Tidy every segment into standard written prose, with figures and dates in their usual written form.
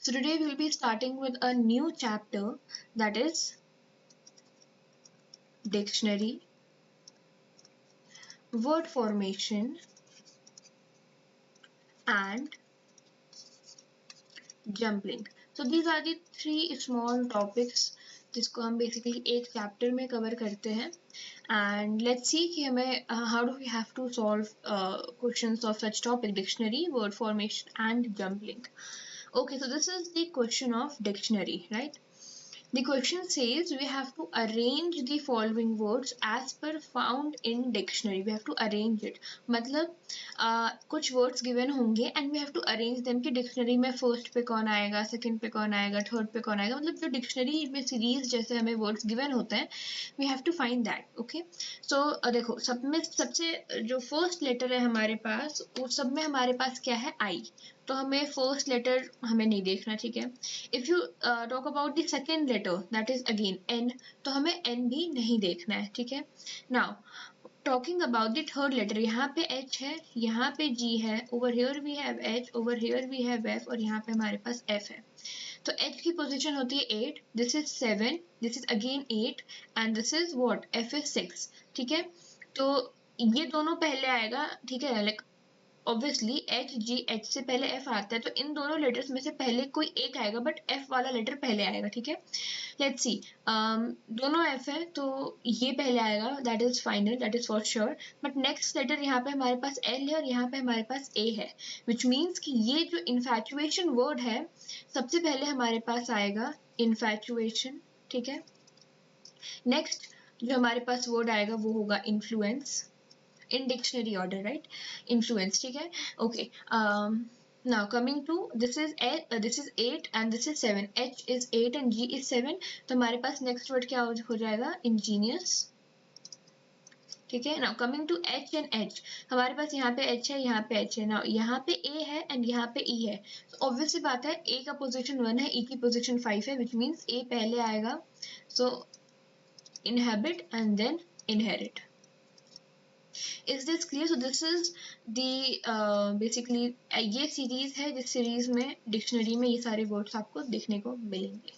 So today we'll be starting with a new chapter, that is dictionary, word formation and jumbling. So these are the three small topics जिसको हम basically एक chapter में cover करते हैं. And let's see कि हमें how do we have to solve questions of such topic: dictionary, word formation and jumbling. Okay, so this is the question of dictionary, right? The question says we have to arrange the following words as per found in dictionary. We have to arrange it. मतलब कुछ words given होंगे and we have to arrange them कि dictionary में first पे कौन आएगा, second पे कौन आएगा, third पे कौन आएगा. मतलब जो dictionary में series जैसे हमें words given होते हैं, we have to find that. Okay, so देखो सब में सबसे जो first letter है हमारे पास, वो सब में हमारे पास क्या है? I. तो हमें फर्स्ट लेटर हमें नहीं देखना, ठीक है. If you talk about the second letter, that is again N, तो हमें एन भी नहीं देखना है, ठीक है. Now talking about the third letter, यहाँ पे एच है, यहाँ पे जी है, over here we have H, over here we have F और यहाँ पे हमारे पास एफ है. तो एच की पोजीशन होती है 8, this is 7, this is again 8 and this is what? F is 6, ठीक है. तो ये दोनों पहले आएगा, ठीक है. Like obviously H G, H से पहले एफ आता है, तो इन दोनों लेटर्स में से पहले कोई एक आएगा, बट एफ वाला लेटर पहले आएगा, ठीक है. लेट्स सी, दोनों एफ है तो ये पहले आएगा, that is final, that is for sure. But next letter यहाँ पे हमारे पास एल है और यहाँ पे हमारे पास ए है, विच मीन्स कि ये जो इन्फैचुएशन वर्ड है सबसे पहले हमारे पास आएगा इन्फैचुएशन, ठीक है. नेक्स्ट जो हमारे पास वर्ड आएगा वो होगा influence, in dictionary order, right? Influence, ठीक है. Okay, now coming to this is 8 and this is 7. H is 8 and G is 7. तो हमारे पास next word क्या हो जाएगा? Ingenious, ठीक है. Now coming to H and H, हमारे पास यहाँ पे H है, यहाँ पे H है. Now यहाँ पे A है and यहाँ पे E है. So obviously बात है, A का position 1 है, E की position 5 है, which means A पहले आएगा. So inhabit and then inherit. Is this clear? So this is the basically ये सीरीज है जिस सीरीज में डिक्शनरी में ये सारे वर्ड्स आपको देखने को मिलेंगे.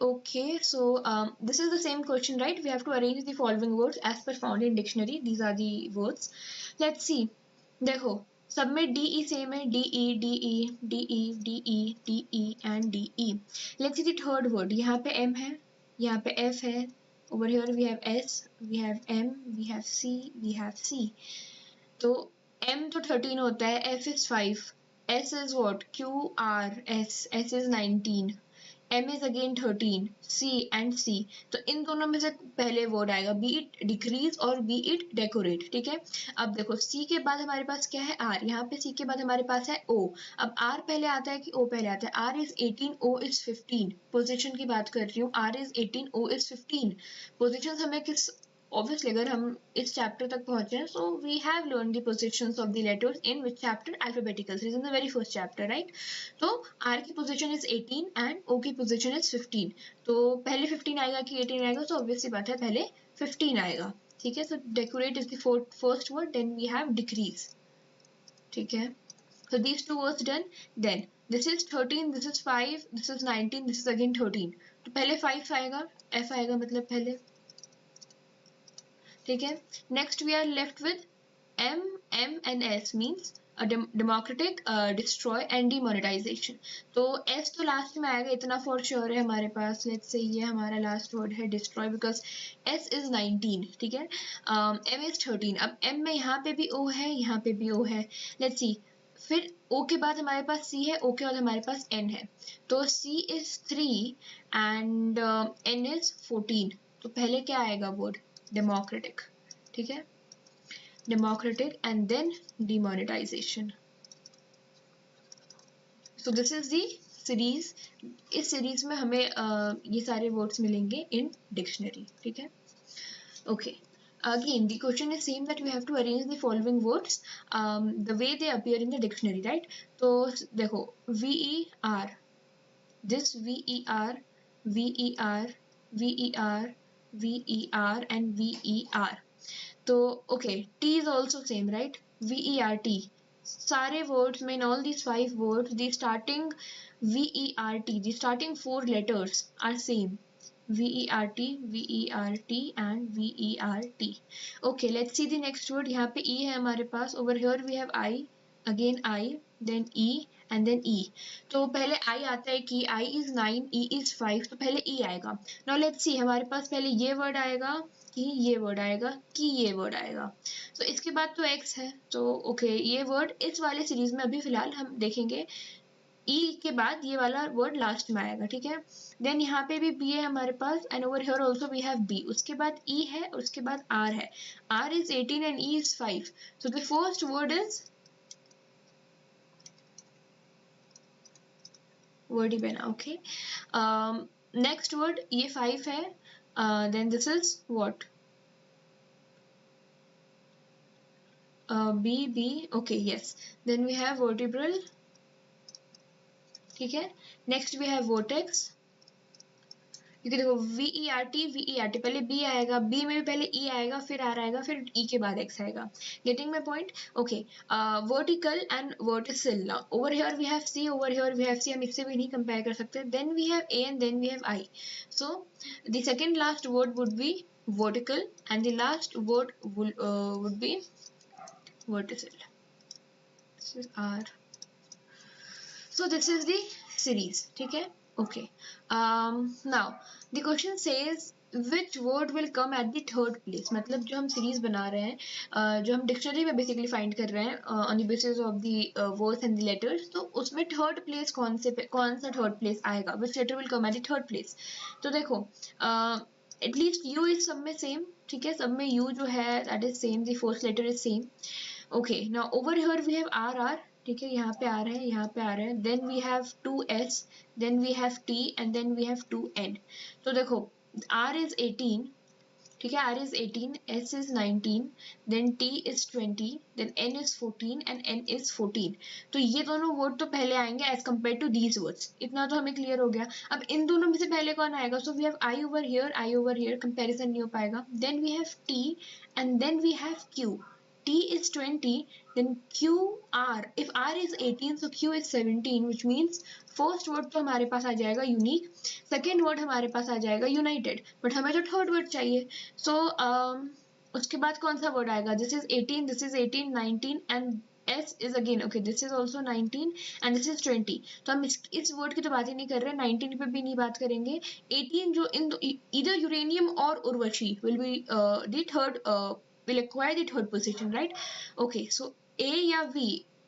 Okay, so this is the same question, right? We have to arrange the following words as per found in dictionary. These are the words. Let's see. देखो सब में डी ई सेम है, D E D E D E D E D E and D E. Let's see the third word. यहाँ पे M है, यहाँ पे F है, over here we have S, we have M, we have C, we have C. तो M तो 13 होता है, F is 5, S is what? Q R S, S is 19, M is again 13, C and C. तो इन दोनों में से पहले word आएगा, बी इट डिक्रीज और बी इट डेकोरेट, ठीक है. अब देखो C के बाद हमारे पास क्या है? R. यहाँ पे C के बाद हमारे पास है O. अब R पहले आता है कि O पहले आता है? R is 18, O is 15. Position की बात कर रही हूँ, R is 18, O is 15. Position हमें किस, obviously अगर हम इस चैप्टर तक पहुंचे हैं, so we have learned the positions of the letters in which chapter? Alphabetical. This is in the very first chapter, right? तो R की position is 18 and O की position is 15. तो पहले 15 आएगा कि 18 आएगा? तो obviously बात है पहले 15 आएगा, ठीक है. So decorate is the first word, then we have decrease, ठीक है. So these two words done. Then this is 13, this is 5, this is 19, this is again 13. तो पहले 5 आएगा, F आएगा मतलब पहले, ठीक है. Next we are left with M, M and S means democratic, destroy and demonetisation. तो S तो लास्ट में आएगा, इतना फॉर श्योर है हमारे पास. लेट्स से ये हमारा लास्ट वर्ड है डिस्ट्रॉय, बिकॉज S is 19, ठीक है. M is 13. अब M में यहाँ पे भी O है, यहाँ पे भी O है. लेट्स सी, फिर O के बाद हमारे पास C है, O के बाद हमारे पास N है. तो C is 3 and N is 14. तो पहले क्या आएगा वर्ड? डेमोक्रेटिक, ठीक है. Democratic and then demonetisation. So this is the series. इस सीरीज में हमें ये सारे वर्ड्स मिलेंगे इन डिक्शनरी, ठीक है. Okay, again the question is same, that we have to arrange the following words the way they appear in the dictionary, right? तो देखो VER, this VER, VER, VER, VER and VER. तो okay, T is also same, right? VERT. सारे words में, in all these 5 words, the starting VERT, the starting 4 letters are same. VERT, VERT and VERT. Okay, let's see the next word. यहाँ पे E है हमारे पास. Over here we have I, again I, then E and then E. तो पहले I आता है कि I is 9, E is 5, तो पहले E आएगा. Now let's see, हमारे पास पहले ये वर्ड आएगा कि ये वर्ड आएगा कि ये वर्ड आएगा. तो इसके बाद तो X है, तो ओके ये वर्ड इस वाले सीरीज में अभी फिलहाल हम देखेंगे. E के बाद ये वाला वर्ड लास्ट में आएगा, ठीक है. देन यहाँ पे भी B है हमारे पास, and over here also we have B. उसके बाद E है और उसके बाद R है. R is 18 and E is 5. So the first word is word ही बना, ओके. नेक्स्ट वर्ड ये 5 है. Then this is what, B, okay yes. Then we have vertebral, ठीक है. नेक्स्ट वी हैव वर्टेक्स, क्योंकि देखो VERT पहले B आएगा, B में भी पहले E आएगा, फिर R आएगा, फिर E के बाद X आएगा. Getting my point? Okay. Vertical and verticil. Over here we have C, over here we have C, हम इससे भी नहीं कंपेयर कर सकते. Then we have A and then we have I. So the second last word would be vertical and the last word would be vertical. This is R. So this is the series, ठीक है. Okay. Now the question says which word will come at the third place. मतलब जो हम series बना रहे हैं, जो हम डिक्शनरी में बेसिकली फाइंड कर रहे हैं on the basis of the words and the letters, तो उसमें थर्ड प्लेस कौन सा थर्ड प्लेस आएगा, which letter will come at the third place. तो देखो एटलीस्ट U इज सब में सेम, ठीक है. सब में U जो है that is same, the first letter is same. Okay. Now over here we have R, ठीक है. यहाँ पे आ रहे हैं, यहाँ पे आ रहे हैं. Then we have 2S, then we have T and then we have 2N. तो देखो R is 18, ठीक है. R is 18, S is 19, then T is 20, then N is 14 and N is 14. तो ये दोनों वर्ड तो पहले आएंगे as compare to these words. इतना तो हमें क्लियर हो गया. अब इन दोनों में से पहले कौन आएगा? So we have I over here, comparison नहीं हो पाएगा. Then we have T and then we have Q. T is 20, then QR. If R is 18, so Q is 17, which means first word तो हमारे पास आ जाएगा यूनिक, सेकेंड वर्ड हमारे पास आ जाएगा United, but हमें तो थर्ड वर्ड चाहिए. सो उसके बाद कौन सा वर्ड आएगा? This is 18, this is 18, 19 and S is again okay. This is also 19 and this is 20. तो हम इस वर्ड की तो बात ही नहीं कर रहे, 19 पे भी नहीं बात करेंगे. 18 जो इन either यूरेनियम और Urvashi will be the third will acquire the third position, right? Okay, so A या V,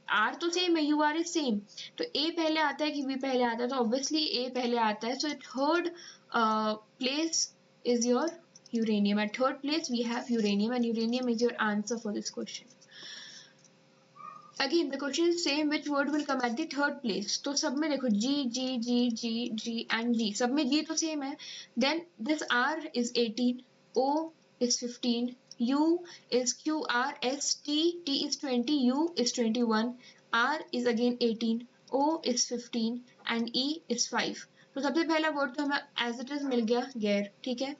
R तो सेम है, UR is सेम, तो A पहले आता है कि V पहले आता है? तो ऑब्वियसली A पहले आता है. So third place is your uranium. At third place we have uranium and uranium is your answer for this question. Again the question is same, which word will come at the third place. तो सब में देखो G, G, G, G, G and G, सब में G तो same है. Then this R is 18, O is 15, U is Q, R, S, T, T is 20, U is 21, R is again 18, O is 15 and E is 5. तो सबसे पहला word तो हमें as it is मिल गया, गैर, ठीक है.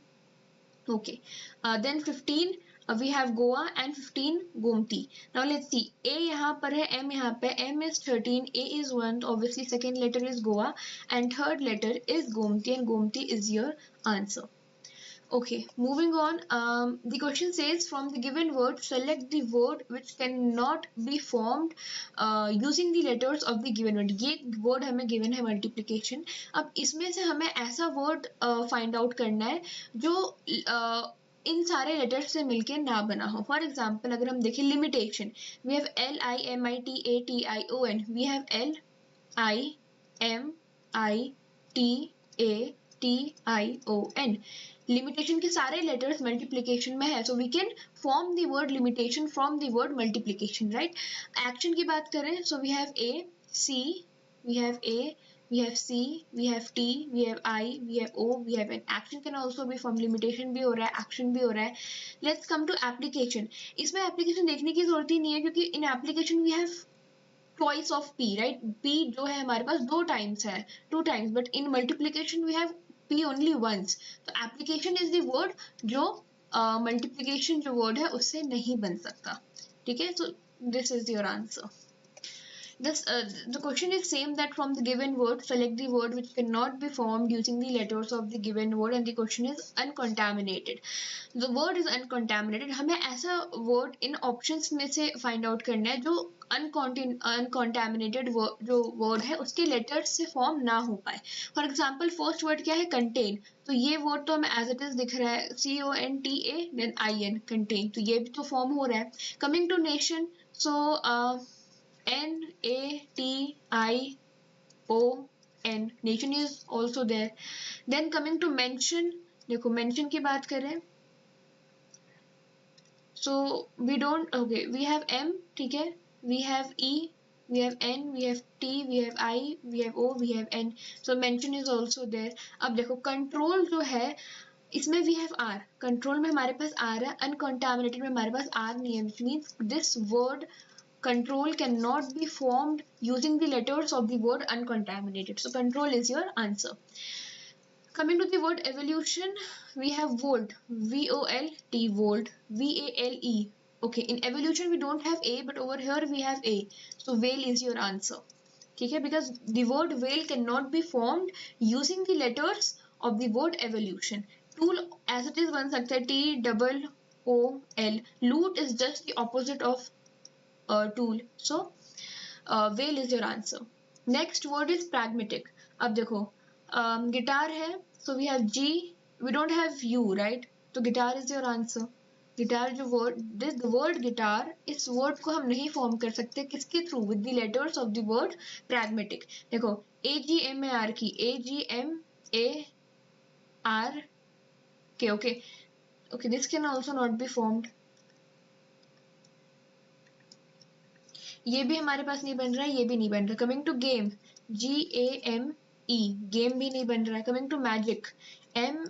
Okay. Then 15 we have Goa and 15 Gomti. Now let's see, A यहाँ पर है, M यहाँ पे, M is 13, A is 1, obviously second letter is Goa and third letter is Gomti and Gomti is your answer. Okay, moving on. The question says from the given word select the word which cannot be formed using the letters of the given word. ये word हमें given है multiplication. अब इसमें से हमें ऐसा word find out करना है जो इन सारे लेटर्स से मिलके ना बना हो. फॉर एग्जाम्पल अगर हम देखें limitation, we have LIMITATION, we have LIMITATION. Limitation के सारे लेटर्स मल्टीप्लिकेशन में है, so we can form the word limitation from the word multiplication, right. Action की बात करें, so we have A, C, we have A, we have C, we have T, we have I, we have O, we have N. Action can also be from limitation भी हो रहा है, action भी हो रहा है. Let's come to application. इसमें application देखने की जरूरत ही नहीं है क्योंकि in application we have twice of P, right? P जो है हमारे पास 2 times है, 2 times, but in multiplication we have P only once. तो application is the word जो multiplication जो word है उससे नहीं बन सकता, ठीक है. So this is your answer. This the question is same that from the given word select the word which cannot be formed using the letters of the given word, and the question is uncontaminated. The word is uncontaminated. हमें ऐसा word इन options में से find out करना है जो uncontaminated जो word है उसके letters से form ना हो पाए. For example first word क्या है contain, तो ये word तो हमें as it is दिख रहा है CONTA then IN contain, तो ये भी तो form हो रहा है. Coming to nation, so NATION, nation is also there. Then coming to mention, देखो mention की बात करें, so we don't, okay, we have M, ठीक है, we have E, we have N, we have T, we have I, we have O, we have N, so mention is also there. अब देखो control जो है इसमें we have R, control में हमारे पास R है, uncontaminated में हमारे पास R नहीं है, which means this word control cannot be formed using the letters of the word uncontaminated. So control is your answer. Coming to the word evolution, we have volt, V-O-L-T, volt, V-A-L-E. Okay, in evolution we don't have A, but over here we have A. So whale is your answer. Okay, because the word whale cannot be formed using the letters of the word evolution. Tool as it is बन सकता है T-O-O-L. Loot is just the opposite of tool. So whale is your answer. Next word is pragmatic. अब देखो guitar है, so we have G, we don't have U, right? तो guitar is your answer. Guitar जो word, this the word guitar, इस word को हम नहीं form कर सकते किसके through, with the letters of the word pragmatic. देखो AGMAR की AGMAR के, okay this can also not be formed. ये भी हमारे पास नहीं बन रहा है, ये भी नहीं बन रहा. Coming to game, GAME, game भी नहीं बन रहा है. Coming to magic, MAGIC,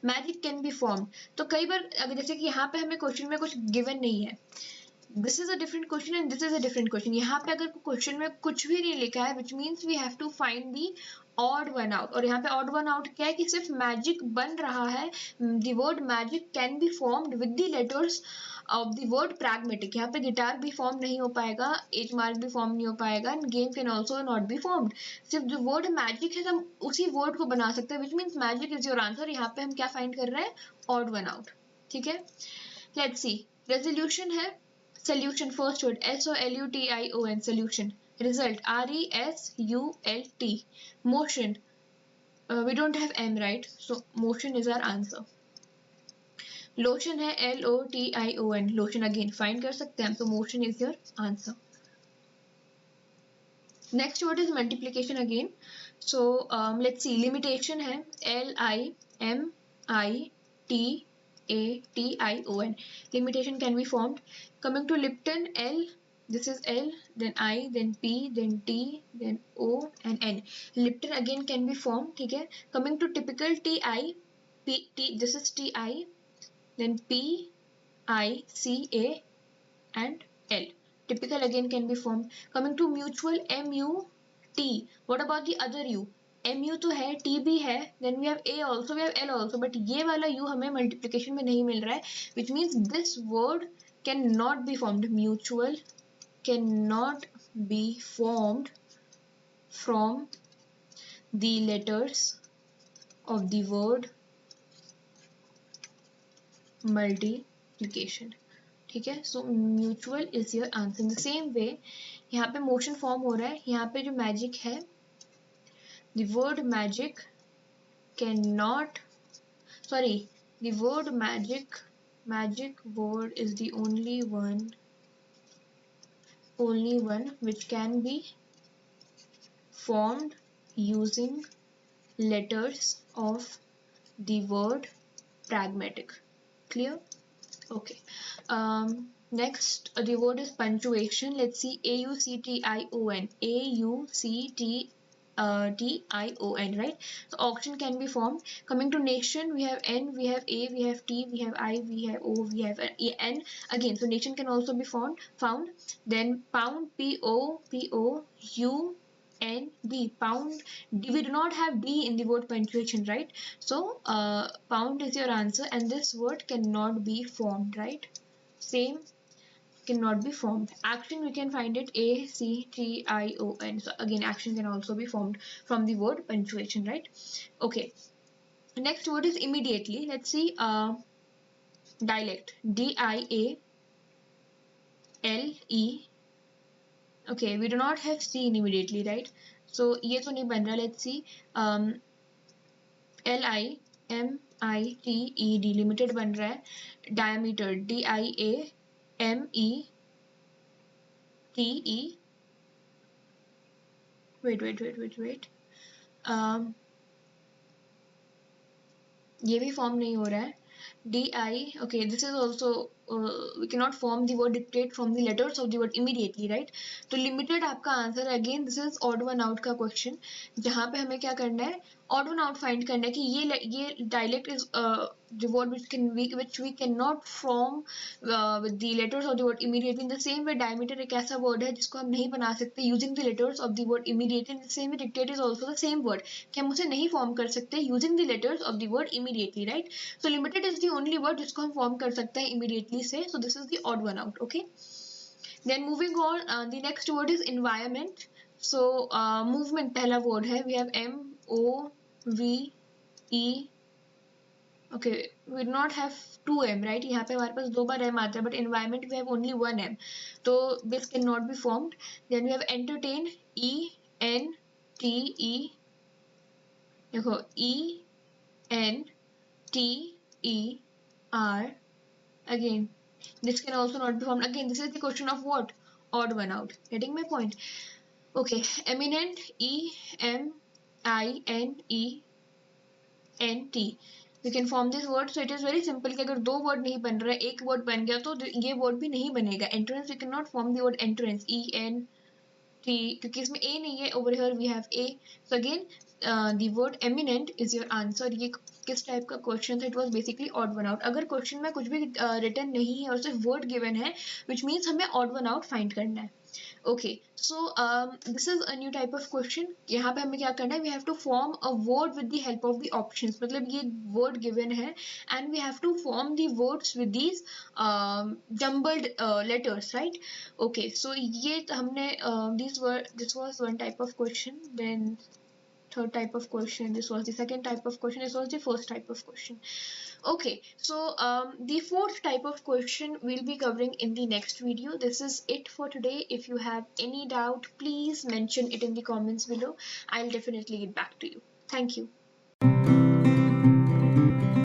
magic can be form. तो कई बार अगर जैसे कि यहाँ पे हमें क्वेश्चन में कुछ गिवन नहीं है, this is a different question and this is a different question. यहाँ पे अगर क्वेश्चन में कुछ भी नहीं लिखा है, which means we have to find the odd one out. और यहाँ पे ऑड वन आउट क्या है कि सिर्फ मैजिक बन रहा है. The word magic can be formed with the letters of the word pragmatic. यहाँ पे गिटार भी फॉर्म नहीं हो पाएगा, एच मार्क भी फॉर्म नहीं हो पाएगा, end game can also not be formed. सिर्फ जो वर्ड मैजिक है हम उसी वर्ड को बना सकते हैं, which means magic is your answer. यहाँ पे हम क्या फाइंड कर रहे हैं, ऑड वन आउट. ठीक है, लेट्स सी. रेजोल्यूशन है, solution first word SOLUTION, solution. Result RESULT. Motion, we don't have M, right? So motion is our answer. Lotion है LOTION, lotion again find कर सकते हैं, so motion is your answer. Next word is multiplication again. So let's see. Limitation है LIMITATION. Limitation can be formed. Coming to Lipton, L, this is L, then I, then P, then T, then O and N. Lipton again can be formed. ठीक है. Coming to typical, TI, this is TI, then PICA and L. Typical again can be formed. Coming to mutual, MUT. What about the other U? MU तो है, T भी है, then we have A also, we have L also, but ये वाला U हमें multiplication में नहीं मिल रहा है, which means this word cannot be formed. Mutual cannot be formed from the letters of the word multiplication. ठीक है, so mutual is your answer. In the same way यहाँ पे motion form हो रहा है, यहाँ पे जो magic है, the word magic cannot, sorry, the word magic word is the only one which can be formed using letters of the word pragmatic. Clear? Okay. Next, the word is punctuation. Let's see. AUCTION. AUCTION, right? So auction can be formed. Coming to nation, we have N, we have A, we have T, we have I, we have O, we have N. Again, so nation can also be found. Then pound, POUND, pound. We do not have D in the word punctuation, right? So pound is your answer, and this word cannot be formed, right? same cannot be formed. Action, we can find it A-C-T-I-O-N. So again, action can also be formed from the word punctuation, right? Okay. Next word is immediately. Let's see. Dialect. D-I-A-L-E. Okay, we do not have C in immediately, right? So ये तो नहीं बन रहा. Let's see. L-I-M-I-T-E-D limited बन रहा है. Diameter. D-I-A-M-E T-E. Wait. ये भी फॉर्म नहीं हो रहा है. D-I, okay, this is also, we cannot form the word dictate from the letters of the word immediately, right? तो limited आपका आंसर है. Again, this is odd one out का question, जहाँ पे हमें क्या करना है, odd one out find करना है कि ये dialect is the word which we cannot form with the letters of the word immediately. In the same way, diameter एक ऐसा word है जिसको हम नहीं बना सकते using the letters of the word immediately. In the same way, dictate is also the same word कि हम उसे नहीं form कर सकते using the letters of the word immediately, right? So limited is the only word जिसको हम form कर सकते हैं immediately से. So this is the odd one out. Okay. Then moving on, the next word is environment. So movement पहला word है. We have M-O-V-E. Okay, we do not have 2M, right? यहाँ पे हमारे पास 2 बार M आता है, but environment we have only 1M. So this cannot be formed. Then we have entertain. E-N-T-E. देखो E-N-T-E-R. Again, this can also not be formed. Again, this is the question of what? Odd one out. Getting my point? Okay, eminent. E-M-I-N-E-N-T. We can form this word. So it is very simple कि अगर 2 word नहीं बन रहा है, एक word बन गया तो ये word भी नहीं बनेगा. Entrance, we cannot form the word entrance. E-N-T, क्योंकि इसमें A नहीं है. Over here we have A. So again, the word eminent is your answer. ये किस टाइप का क्वेश्चन था? It was basically odd one out. अगर क्वेश्चन में कुछ भी रिटर्न नहीं है और सिर्फ वर्ड गिवन है, विच मीन्स हमें ऑड वन आउट फाइंड करना है. Okay, so this is a new type of question. यहाँ पे हमें क्या करना है? We have to form a word with the help of the options. मतलब ये वर्ड गिवन है and we have to form the words with these jumbled letters, right? Okay, so ये हमने this was one type of question. Then third type of question, this was the second type of question, this was the first type of question. Okay, so the fourth type of question we'll be covering in the next video. This is it for today. If you have any doubt, please mention it in the comments below. I'll definitely get back to you. Thank you.